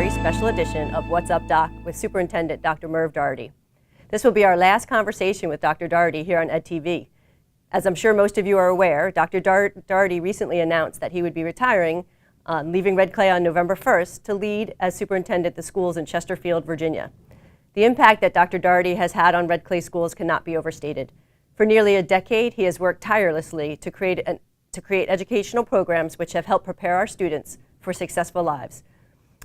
very special edition of What's Up, Doc with Superintendent Dr. Merv Daugherty. This will be our last conversation with Dr. Daugherty here on EDtv. As I'm sure most of you are aware, Dr. Daugherty recently announced that he would be retiring, leaving Red Clay on November 1st to lead as superintendent the schools in Chesterfield, Virginia. The impact that Dr. Daugherty has had on Red Clay schools cannot be overstated. For nearly a decade, he has worked tirelessly to create educational programs which have helped prepare our students for successful lives.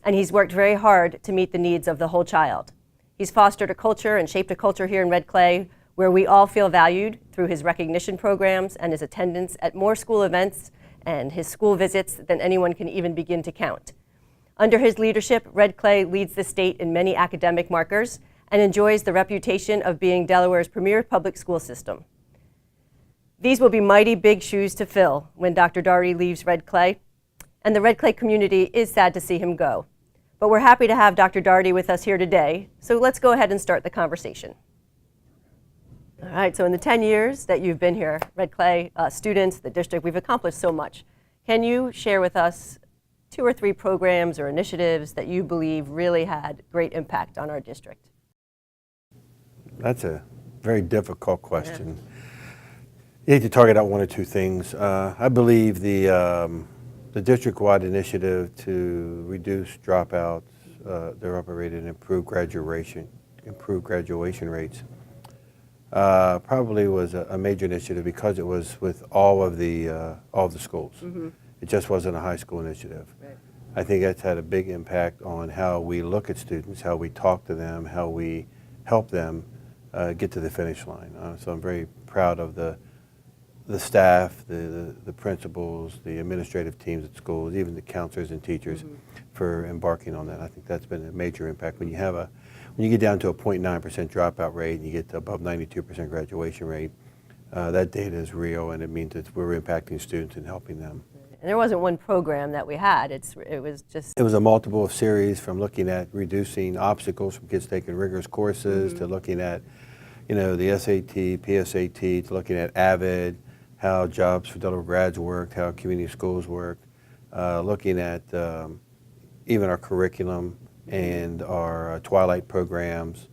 And he's worked very hard to meet the needs of the whole child. He's fostered a culture and shaped a culture here in Red Clay where we all feel valued through his recognition programs and his attendance at more school events and his school visits than anyone can even begin to count. Under his leadership, Red Clay leads the state in many academic markers and enjoys the reputation of being Delaware's premier public school system. These will be mighty big shoes to fill when Dr. Daugherty leaves Red Clay, and the Red Clay community is sad to see him go. But we're happy to have Dr. Daugherty with us here today, so let's go ahead and start the conversation. All right, so in the 10 years that you've been here, Red Clay students, the district, we've accomplished so much. Can you share with us 2 or 3 programs or initiatives that you believe really had great impact on our district? That's a very difficult question. Yeah. You need to target out 1 or 2 things. I believe the district-wide initiative to reduce dropouts, they're operated and improve graduation rates, probably was a major initiative because it was with all of the schools. Mm-hmm. It just wasn't a high school initiative. Right. I think that's had a big impact on how we look at students, how we talk to them, how we help them get to the finish line. So I'm very proud of the staff, the principals, the administrative teams at schools, even the counselors and teachers for embarking on that. I think that's been a major impact. When you get down to a 0.9% dropout rate and you get to above 92% graduation rate, that data is real, and it means that we're impacting students and helping them. And there wasn't one program that we had. It was a multiple series, from looking at reducing obstacles from kids taking rigorous courses to looking at, the SAT, PSAT, to looking at AVID, how jobs for Delaware grads worked, how community schools worked, looking at even our curriculum and our Twilight programs.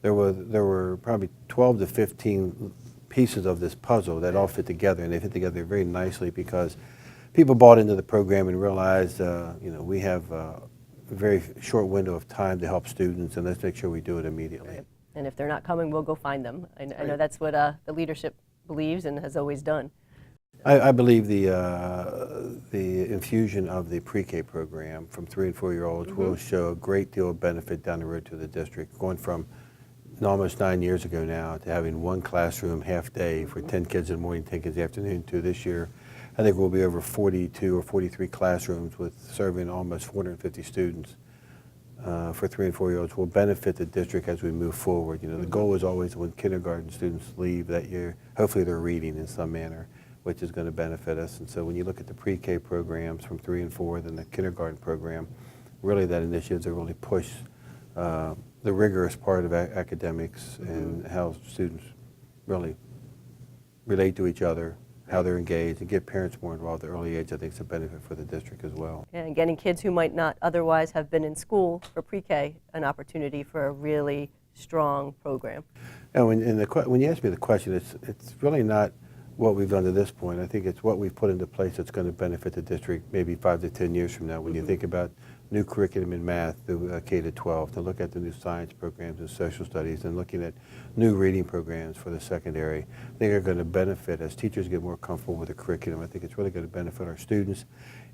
There were probably 12 to 15 pieces of this puzzle that all fit together, and they fit together very nicely because people bought into the program and realized, we have a very short window of time to help students, and let's make sure we do it immediately. Right. And if they're not coming, we'll go find them. I know that's what the leadership believes and has always done. I believe the infusion of the pre-K program from 3 and 4-year-olds will show a great deal of benefit down the road to the district, going from almost 9 years ago now to having 1 classroom half day for 10 kids in the morning, 10 kids in the afternoon, to this year I think we'll be over 42 or 43 classrooms with serving almost 450 students for 3 and 4-year-olds. Will benefit the district as we move forward. The goal is always, when kindergarten students leave that year, hopefully they're reading in some manner, which is going to benefit us. And so when you look at the pre-K programs from 3 and 4, then the kindergarten program, really that initiative to really push the rigorous part of academics and how students really relate to each other, how they're engaged, and get parents more involved at the early age, I think is a benefit for the district as well. Yeah, and getting kids who might not otherwise have been in school for pre-K an opportunity for a really strong program. And when you ask me the question, it's really not what we've done to this point. I think it's what we've put into place that's going to benefit the district maybe 5 to 10 years from now. When you think about new curriculum in math through K to 12, to look at the new science programs and social studies, and looking at new reading programs for the secondary, I think are going to benefit as teachers get more comfortable with the curriculum. I think it's really going to benefit our students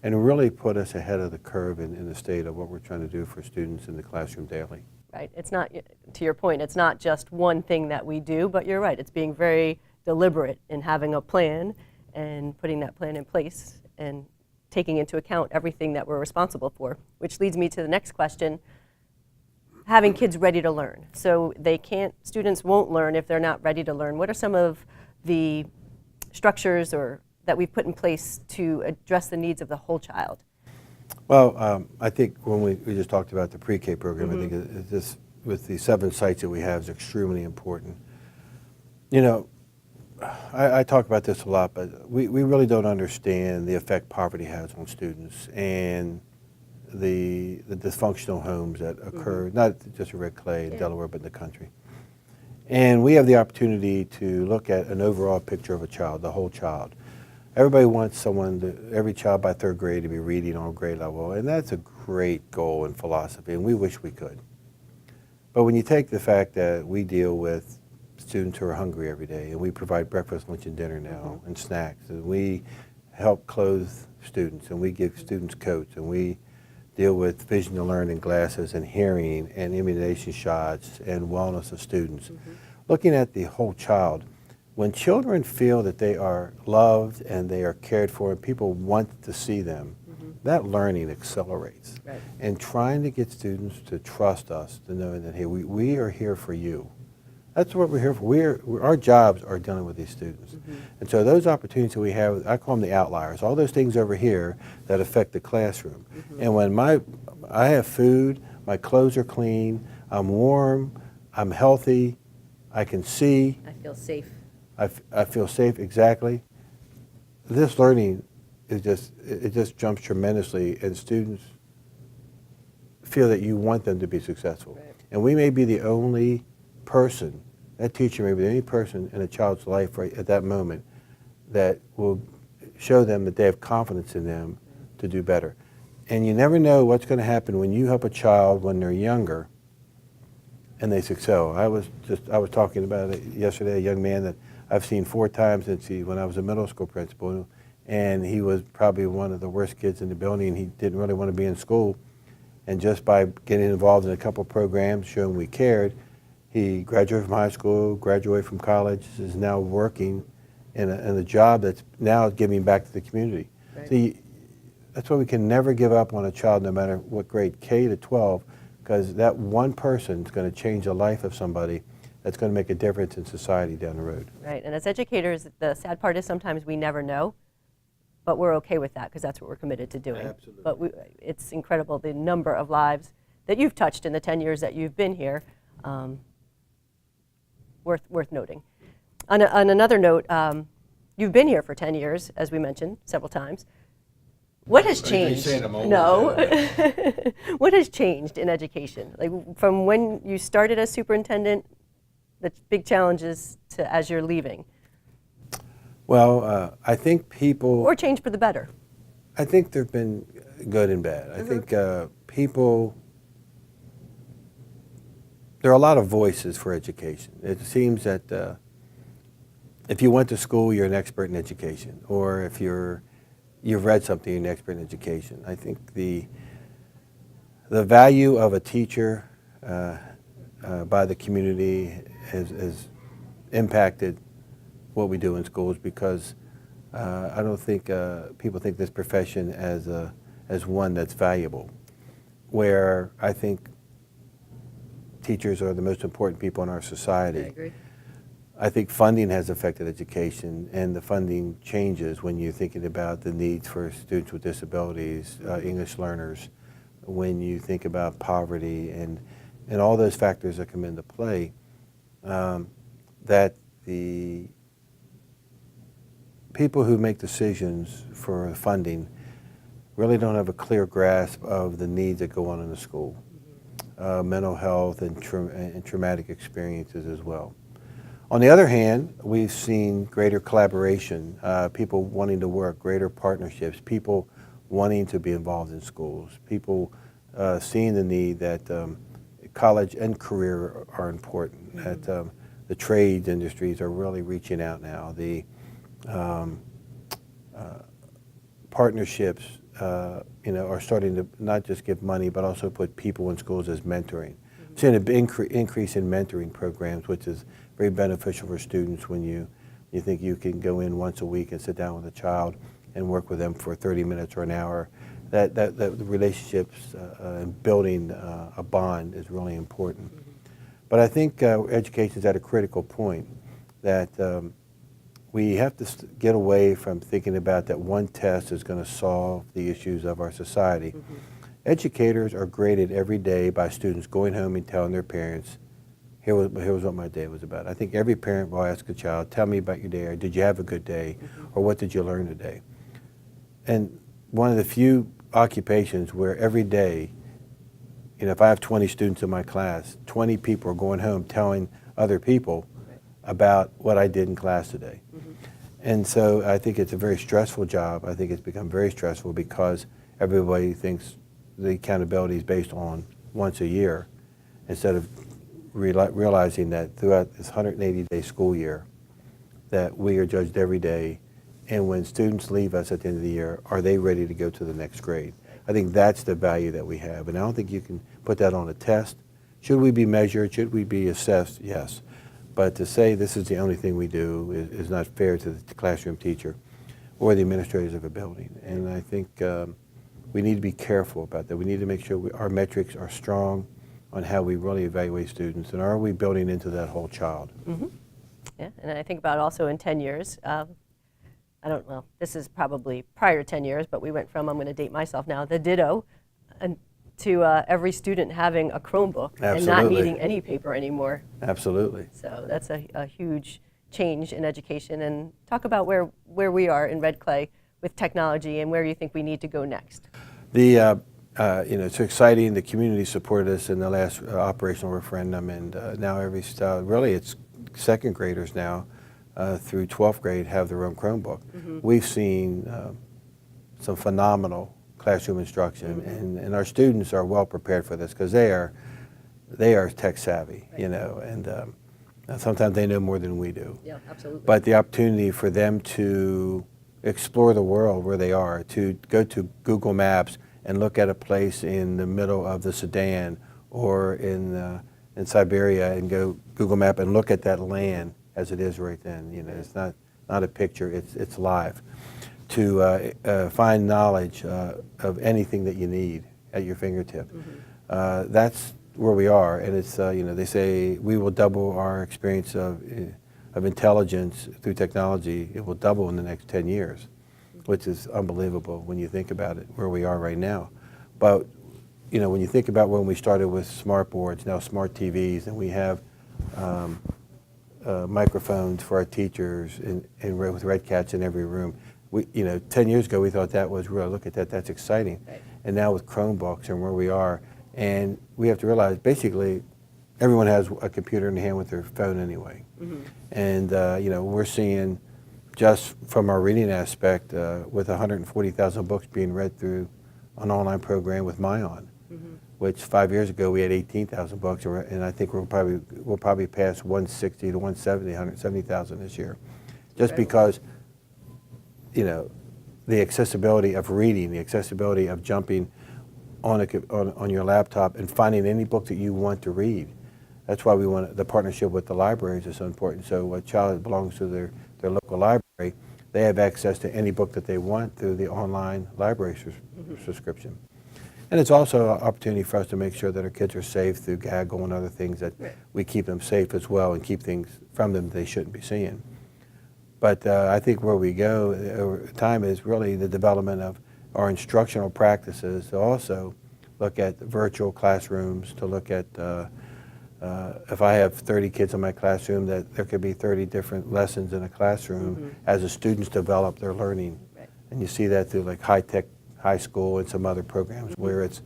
and really put us ahead of the curve in the state of what we're trying to do for students in the classroom daily. Right. It's not, to your point, it's not just one thing that we do, but you're right. It's being very deliberate in having a plan and putting that plan in place and taking into account everything that we're responsible for, which leads me to the next question. Having kids ready to learn. So students won't learn if they're not ready to learn. What are some of the structures that we've put in place to address the needs of the whole child? Well, I think when we just talked about the pre-K program, I think this, with the 7 sites that we have, is extremely important. I talk about this a lot, but we really don't understand the effect poverty has on students. And the dysfunctional homes that occur, not just in Red Clay in Yeah. Delaware, but in the country. And we have the opportunity to look at an overall picture of a child, the whole child. Everybody wants every child by third grade to be reading on grade level, and that's a great goal and philosophy, and we wish we could. But when you take the fact that we deal with students who are hungry every day, and we provide breakfast, lunch, and dinner now, and snacks, and we help clothe students, and we give students coats, and we deal with vision to learn and glasses and hearing and immunization shots and wellness of students. Looking at the whole child, when children feel that they are loved and they are cared for and people want to see them, that learning accelerates. Right. And trying to get students to trust us, to know that, hey, we are here for you. That's what we're here for. Our jobs are dealing with these students. And so those opportunities that we have, I call them the outliers, all those things over here that affect the classroom. And when I have food, my clothes are clean, I'm warm, I'm healthy, I can see, I feel safe. I feel safe, exactly. This learning is it just jumps tremendously, and students feel that you want them to be successful. Right. And we may be the only person, that teacher may be the only person in a child's life right at that moment that will show them that they have confidence in them to do better. And you never know what's going to happen when you help a child when they're younger and they excel. I was talking about it yesterday, a young man that I've seen 4 times when I was a middle school principal, and he was probably one of the worst kids in the building, and he didn't really want to be in school. And just by getting involved in a couple of programs, showing we cared, he graduated from high school, graduated from college, is now working in a job that's now giving back to the community. Right. See, that's why we can never give up on a child, no matter what grade, K to 12, because that one person is going to change the life of somebody that's going to make a difference in society down the road. Right, and as educators, the sad part is sometimes we never know, but we're okay with that because that's what we're committed to doing. Absolutely. But it's incredible the number of lives that you've touched in the 10 years that you've been here. Worth noting. On another note, you've been here for 10 years, as we mentioned several times. What has changed? No. What has changed in education? Like from when you started as superintendent, the big challenges to as you're leaving? Well, I think people... Or change for the better? I think there have been good and bad. I think people... There are a lot of voices for education. It seems that if you went to school, you're an expert in education, or if you've read something, you're an expert in education. I think the value of a teacher by the community has impacted what we do in schools, because I don't think people think this profession as one that's valuable, where I think teachers are the most important people in our society. I agree. I think funding has affected education, and the funding changes when you're thinking about the needs for students with disabilities, English learners, when you think about poverty and all those factors that come into play, that the people who make decisions for funding really don't have a clear grasp of the needs that go on in the school. Mental health and traumatic experiences as well. On the other hand, we've seen greater collaboration, people wanting to work, greater partnerships, people wanting to be involved in schools, people seeing the need that college and career are important, that the trades industries are really reaching out now. The partnerships are starting to not just give money, but also put people in schools as mentoring. We've seen an increase in mentoring programs, which is very beneficial for students when you think you can go in once a week and sit down with a child and work with them for 30 minutes or an hour. That the relationships and building a bond is really important. But I think education is at a critical point that we have to get away from thinking about that one test is going to solve the issues of our society. Educators are graded every day by students going home and telling their parents, here was what my day was about. I think every parent will ask a child, tell me about your day, or did you have a good day, or what did you learn today? And one of the few occupations where every day, if I have 20 students in my class, 20 people are going home telling other people about what I did in class today. And so I think it's a very stressful job. I think it's become very stressful because everybody thinks the accountability is based on once a year instead of realizing that throughout this 180-day school year that we are judged every day, and when students leave us at the end of the year, are they ready to go to the next grade? I think that's the value that we have, and I don't think you can put that on a test. Should we be measured? Should we be assessed? Yes. But to say this is the only thing we do is not fair to the classroom teacher or the administrators of a building. And I think we need to be careful about that. We need to make sure our metrics are strong on how we really evaluate students, and are we building into that whole child? Yeah, and I think about also in 10 years, well, this is probably prior to 10 years, but we went from, I'm going to date myself now, the ditto, to every student having a Chromebook and not needing any paper anymore. Absolutely. So that's a huge change in education. And talk about where we are in Red Clay with technology and where you think we need to go next. It's exciting. The community supported us in the last operational referendum, and now really it's second graders now through 12th grade have their own Chromebook. We've seen some phenomenal classroom instruction, and our students are well prepared for this because they are tech savvy, and sometimes they know more than we do. Yeah, absolutely. But the opportunity for them to explore the world where they are, to go to Google Maps and look at a place in the middle of the Sudan or in Siberia and go Google Map and look at that land as it is right then. It's not a picture, it's live. To find knowledge of anything that you need at your fingertip. That's where we are, and it's they say we will double our experience of intelligence through technology. It will double in the next 10 years, which is unbelievable when you think about it, where we are right now. But when you think about when we started with smart boards, now smart TVs, and we have microphones for our teachers and with Red Cats in every room. 10 years ago we thought that was real. Look at that, that's exciting. Right. And now with Chromebooks and where we are, and we have to realize basically everyone has a computer in hand with their phone anyway. And we're seeing just from our reading aspect with 140,000 books being read through an online program with Myon, which 5 years ago we had 18,000 books, and I think we'll probably pass 160 to 170,000 this year, just because the accessibility of reading, the accessibility of jumping on your laptop and finding any book that you want to read. That's why we want the partnership with the libraries is so important. So a child that belongs to their local library, they have access to any book that they want through the online library subscription. And it's also an opportunity for us to make sure that our kids are safe through Gaggle and other things, that we keep them safe as well and keep things from them they shouldn't be seeing. But I think where we go over time is really the development of our instructional practices, to also look at virtual classrooms, to look at if I have 30 kids in my classroom, that there could be 30 different lessons in a classroom as the students develop their learning. And you see that through like high-tech high school and some other programs where it's,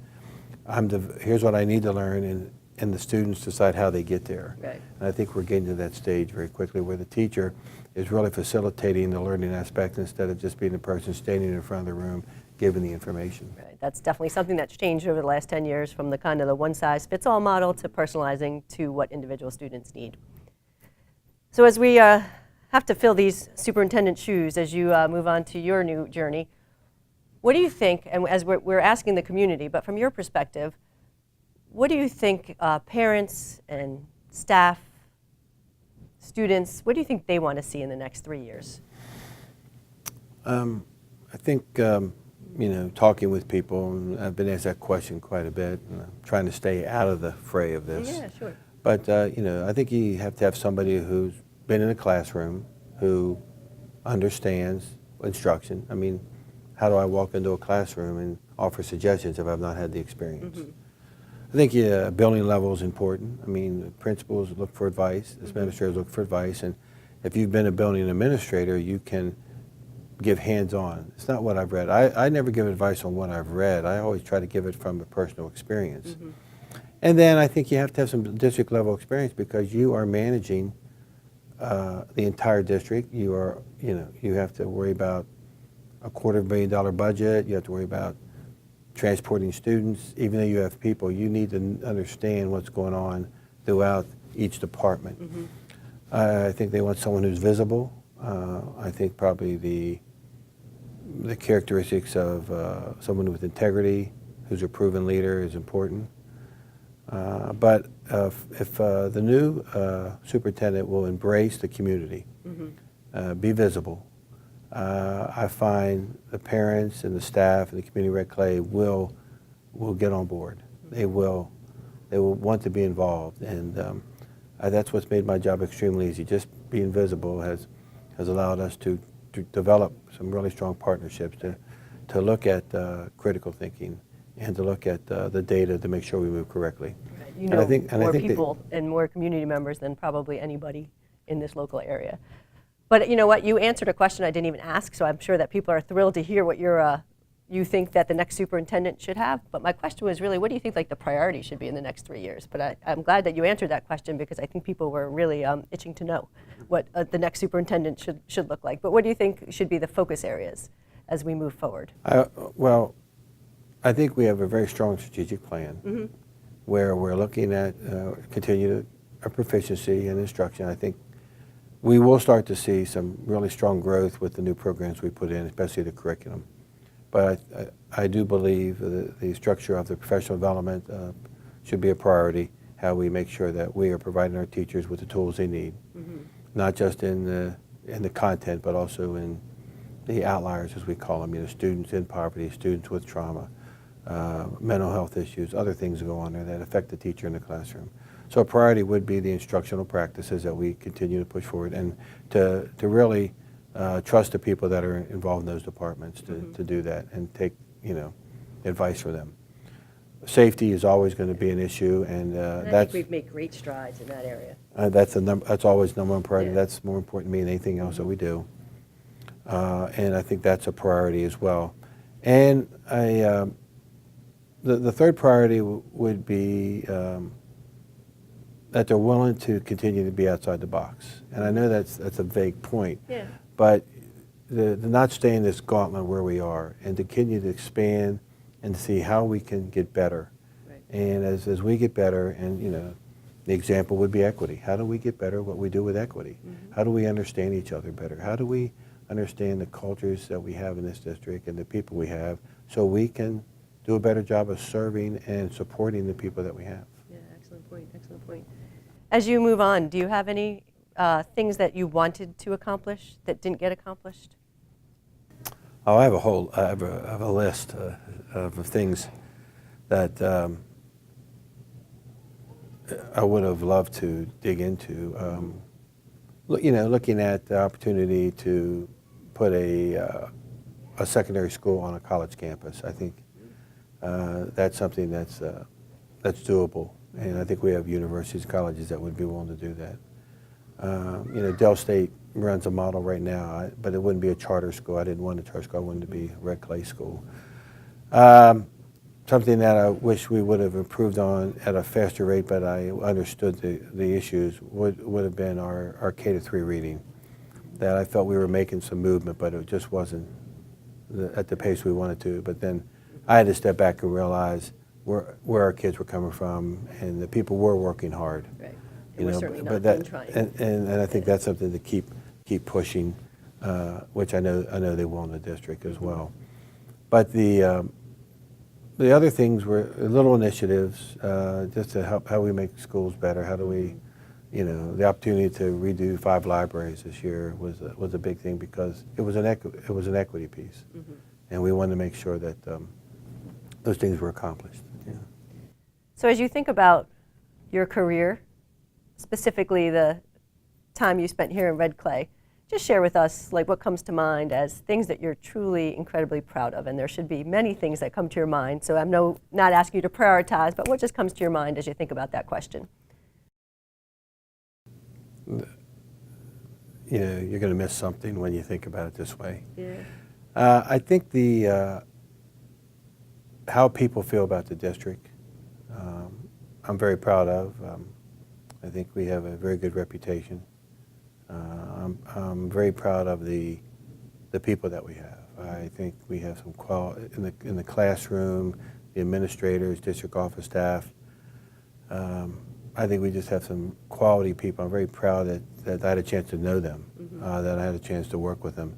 here's what I need to learn, and the students decide how they get there. And I think we're getting to that stage very quickly where the teacher is really facilitating the learning aspect instead of just being the person standing in front of the room giving the information. That's definitely something that's changed over the last 10 years, from the kind of the one-size-fits-all model to personalizing to what individual students need. So as we have to fill these superintendent shoes as you move on to your new journey, what do you think, and as we're asking the community, but from your perspective, what do you think parents and staff, students, what do you think they want to see in the next 3 years? I think, talking with people, and I've been asked that question quite a bit, and I'm trying to stay out of the fray of this. Yeah, sure. But, I think you have to have somebody who's been in a classroom, who understands instruction. I mean, how do I walk into a classroom and offer suggestions if I've not had the experience? I think building level is important. I mean, principals look for advice, administrators look for advice, and if you've been a building administrator, you can give hands-on. It's not what I've read. I never give advice on what I've read. I always try to give it from a personal experience. Mm-hmm. And then I think you have to have some district level experience because you are managing the entire district. You have to worry about a $250,000 budget. You have to worry about transporting students. Even though you have people, you need to understand what's going on throughout each department. Mm-hmm. I think they want someone who's visible. I think probably the characteristics of someone with integrity, who's a proven leader, is important. But if the new superintendent will embrace the community, Mm-hmm. Be visible, I find the parents and the staff and the community Red Clay will get on board. Mm-hmm. They will want to be involved, and that's what's made my job extremely easy. Just being visible has allowed us to develop some really strong partnerships to look at critical thinking and to look at the data to make sure we move correctly. Right. You know more people and more community members than probably anybody in this local area. But you know what? You answered a question I didn't even ask, so I'm sure that people are thrilled to hear what you think that the next superintendent should have. But my question was really, what do you think like the priority should be in the next 3 years? But I'm glad that you answered that question because I think people were really itching to know what the next superintendent should look like. But what do you think should be the focus areas as we move forward? Well, I think we have a very strong strategic plan Mm-hmm. where we're looking at continued proficiency and instruction. I think we will start to see some really strong growth with the new programs we put in, especially the curriculum. But I do believe the structure of the professional development should be a priority, how we make sure that we are providing our teachers with the tools they need, Mm-hmm. not just in the content, but also in the outliers, as we call them, students in poverty, students with trauma, mental health issues, other things that go on there that affect the teacher in the classroom. So a priority would be the instructional practices that we continue to push forward and to really trust the people that are involved in those departments to do that and take advice from them. Safety is always going to be an issue, and I think we've made great strides in that area. That's always number one priority. Yeah. That's more important to me than anything else that we do. And I think that's a priority as well. And the third priority would be that they're willing to continue to be outside the box. And I know that's a vague point, Yeah. but the not stay in this gauntlet where we are and to continue to expand and to see how we can get better. Right. And as we get better, and the example would be equity. How do we get better at what we do with equity? Mm-hmm. How do we understand each other better? How do we understand the cultures that we have in this district and the people we have so we can do a better job of serving and supporting the people that we have? Yeah, excellent point, excellent point. As you move on, do you have any things that you wanted to accomplish that didn't get accomplished? Oh, I have a list of things that I would have loved to dig into. Looking at the opportunity to put a secondary school on a college campus, I think that's something that's doable, and I think we have universities and colleges that would be willing to do that. Dell State runs a model right now, but it wouldn't be a charter school. I didn't want a charter school. I wanted to be a Red Clay school. Something that I wish we would have improved on at a faster rate, but I understood the issues, would have been our K-3 reading. That I felt we were making some movement, but it just wasn't at the pace we wanted to. But then I had to step back and realize where our kids were coming from, and the people were working hard. Right. And we're certainly not done trying. And I think that's something to keep pushing, which I know they will in the district as well. But the other things were little initiatives, just to help how we make schools better. How do we, the opportunity to redo 5 libraries this year was a big thing because it was an equity piece, Mm-hmm. and we wanted to make sure that those things were accomplished. Yeah. So as you think about your career, specifically the time you spent here in Red Clay, just share with us like what comes to mind as things that you're truly incredibly proud of. And there should be many things that come to your mind. So I'm not asking you to prioritize, but what just comes to your mind as you think about that question? you're going to miss something when you think about it this way. Yeah. I think how people feel about the district, I'm very proud of. I think we have a very good reputation. I'm very proud of the people that we have. I think we have some quality in the classroom, the administrators, district office staff. I think we just have some quality people. I'm very proud that I had a chance to know them, that I had a chance to work with them.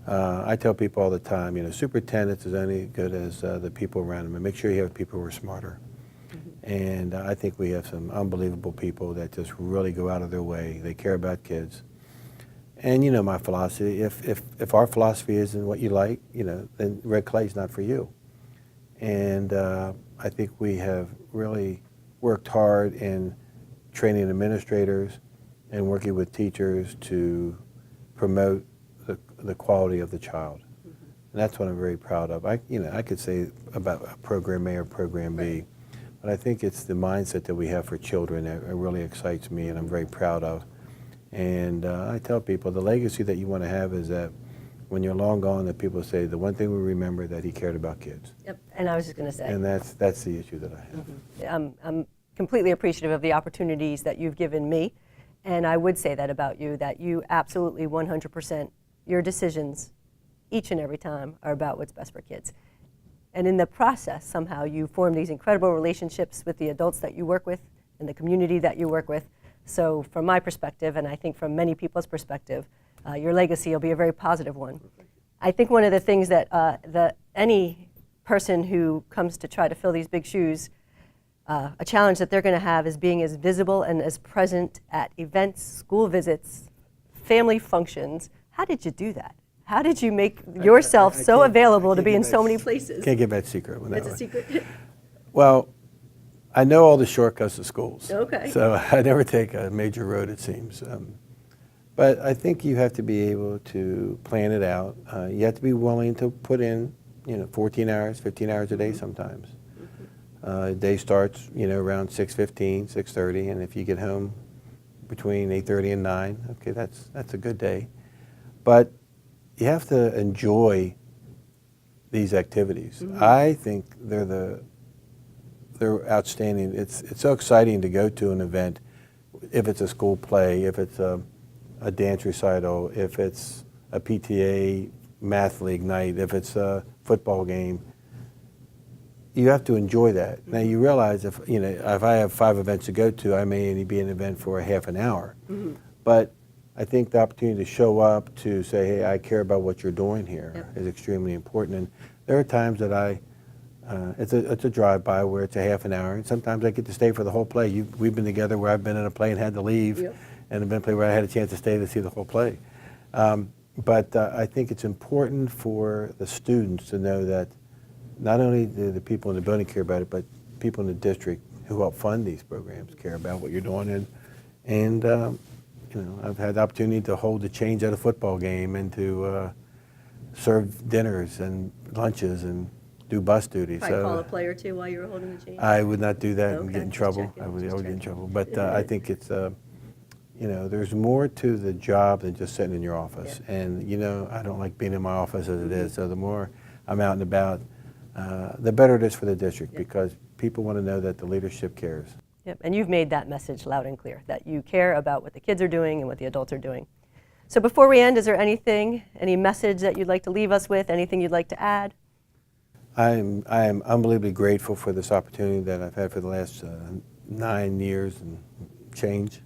I tell people all the time, superintendents is only good as the people around them, and make sure you have people who are smarter. And I think we have some unbelievable people that just really go out of their way. They care about kids. And you know my philosophy, if our philosophy isn't what you like, then red clay is not for you. And I think we have really worked hard in training administrators and working with teachers to promote the quality of the child. And that's what I'm very proud of. I could say about program A or program B, but I think it's the mindset that we have for children that really excites me and I'm very proud of. And I tell people the legacy that you want to have is that when you're long gone, that people say the one thing we remember that he cared about kids. Yep. And I was just going to say. And that's the issue that I have. I'm completely appreciative of the opportunities that you've given me, and I would say that about you, that you absolutely 100%, your decisions each and every time are about what's best for kids. And in the process, somehow you form these incredible relationships with the adults that you work with and the community that you work with. So from my perspective, and I think from many people's perspective, your legacy will be a very positive one. I think one of the things that any person who comes to try to fill these big shoes, a challenge that they're going to have is being as visible and as present at events, school visits, family functions. How did you do that? How did you make yourself so available to be in so many places? Can't give that secret. It's a secret? Well, I know all the shortcuts to schools. Okay. So I never take a major road, it seems. But I think you have to be able to plan it out. You have to be willing to put in, 14 hours, 15 hours a day sometimes. Day starts, around 6:15, 6:30, and if you get home between 8:30 and 9, okay, that's a good day. But you have to enjoy these activities. I think they're outstanding. It's so exciting to go to an event, if it's a school play, if it's a dance recital, if it's a PTA math league night, if it's a football game. You have to enjoy that. Now you realize if I have 5 events to go to, I may only be an event for a half an hour. But I think the opportunity to show up, to say, hey, I care about what you're doing here is extremely important. And there are times that it's a drive-by where it's a half an hour, and sometimes I get to stay for the whole play. We've been together where I've been in a play and had to leave, and I've been in a play where I had a chance to stay to see the whole play. But I think it's important for the students to know that not only do the people in the building care about it, but people in the district who help fund these programs care about what you're doing. And I've had the opportunity to hold the change at a football game and to serve dinners and lunches and do bus duty. Probably call a play or two while you were holding the change? I would not do that and get in trouble. Checking, I would get in trouble. But I think it's, there's more to the job than just sitting in your office. And, I don't like being in my office as it is. So the more I'm out and about, the better it is for the district because people want to know that the leadership cares. Yep, and you've made that message loud and clear, that you care about what the kids are doing and what the adults are doing. So before we end, is there any message that you'd like to leave us with, anything you'd like to add? I am unbelievably grateful for this opportunity that I've had for the last 9 years and change.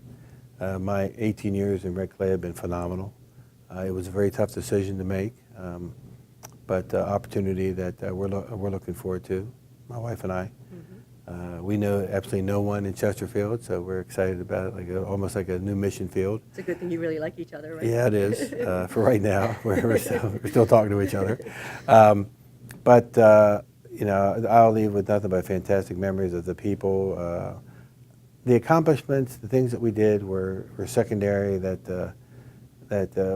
My 18 years in Red Clay have been phenomenal. It was a very tough decision to make, but opportunity that we're looking forward to, my wife and I. We know absolutely no one in Chesterfield, so we're excited about it, almost like a new mission field. It's a good thing you really like each other, right? Yeah, it is. For right now, we're still talking to each other. But I'll leave with nothing but fantastic memories of the people. The accomplishments, the things that we did were secondary, that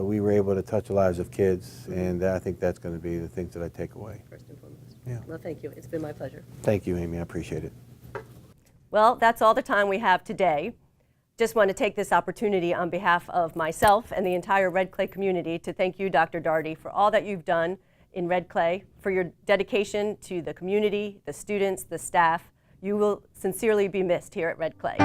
we were able to touch the lives of kids, and I think that's going to be the things that I take away. First and foremost. Yeah. Well, thank you. It's been my pleasure. Thank you, Amy. I appreciate it. Well, that's all the time we have today. just want to take this opportunity on behalf of myself and the entire Red Clay community to thank you, Dr. Daugherty, for all that you've done in Red Clay, for your dedication to the community, the students, the staff. You will sincerely be missed here at Red Clay.